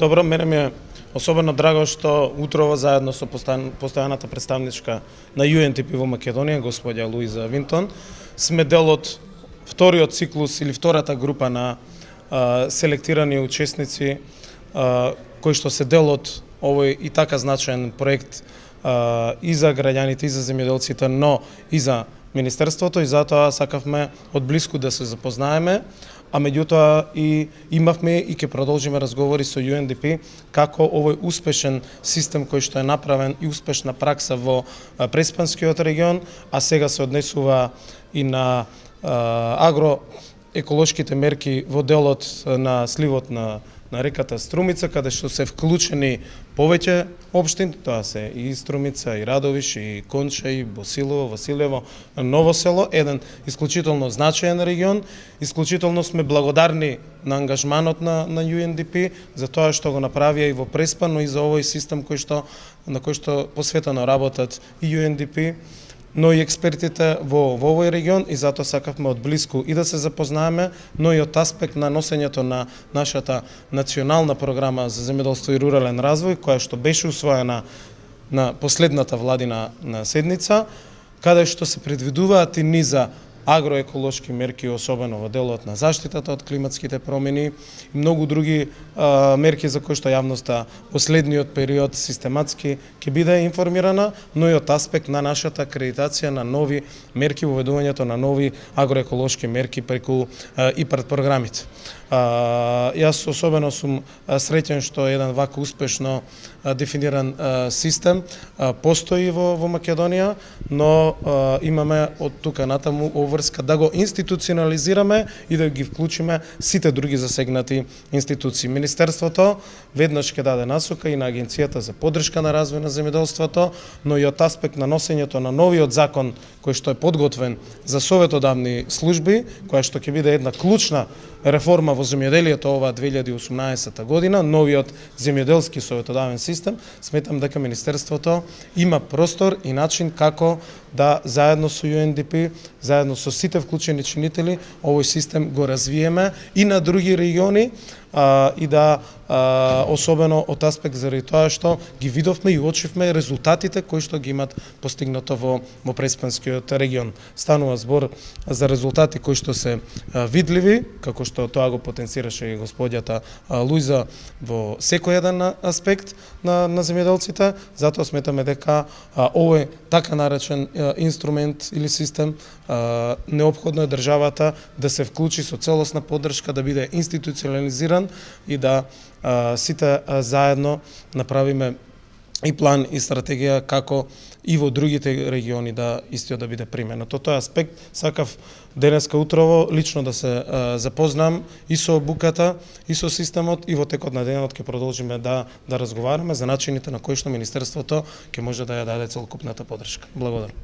Добро, мене ми е особено драго што утрово заедно со постојаната представничка на UNDP во Македонија, господја Луиза Винтон, сме дел од вториот циклус или втората група на селектирани учесници кои што се дел од овој и така значаен проект и за граѓаните, и за земјоделците, но и за Министерството, и затоа сакавме од блиску да се запознаеме, а меѓутоа и имавме и ќе продолжиме разговори со UNDP како овој успешен систем кој што е направен и успешна пракса во Преспанскиот регион, а сега се однесува и на агроеколошките мерки во делот на сливот на реката Струмица, каде што се вклучени повеќе општини, тоа се и Струмица, и Радовиш, и Конча, и Босилово, Василево, Ново село, еден исклучително значаен регион. Исклучително сме благодарни на ангажманот на UNDP за тоа што го направија и во Преспан, но и за овој систем на кој што посветено работат и UNDP, но и експертите во овој регион, и затоа сакавме од блиску и да се запознаеме, но и од аспект на носењето на нашата национална програма за земјоделство и рурален развој, која што беше усвоена на последната владина седница, каде што се предвидуваат и низа агроеколошки мерки, особено во делот на заштитата од климатските промени и многу други мерки за кои што јавноста последниот период систематски ќе биде информирана, но и од аспект на нашата акредитација на нови мерки, воведувањето на нови агроеколошки мерки преку ИПАРД програмите. Јас особено сум среќен што еден вака успешно дефиниран систем постои во Македонија, но имаме од тука натаму обврска да го институционализираме и да ги вклучиме сите други засегнати институции. Министерството веднаш ќе даде насока и на Агенцијата за поддршка на развој на земјоделството, но и од аспект на носењето на новиот закон кој што е подготвен за советодавни служби, која што ќе биде една клучна реформа во земјоделието ова 2018 година, новиот земјоделски советодавен систем. Сметам дека Министерството има простор и начин како да заедно со UNDP, заедно со сите вклучени чинители, овој систем го развиеме и на други региони, и да особено од аспект заради тоа што ги видовме и уочивме резултатите кои што ги имат постигнато во Преспанскиот регион. Станува збор за резултати кои што се видливи, како што тоа го потенцираше и господјата Луиза во секој еден аспект на земјоделците, затоа сметаме дека овој така наречен инструмент или систем неопходно е државата да се вклучи со целосна поддршка, да биде институционализиран и да сите заедно направиме и план и стратегија како и во другите региони да истиот да биде применет. Од тој аспект сакав денеска утрово лично да се запознам и со обуката, и со системот, и во текот на денот ќе продолжиме да разговараме за начините на кои што Министерството ќе може да ја даде целокупната поддршка. Благодарам.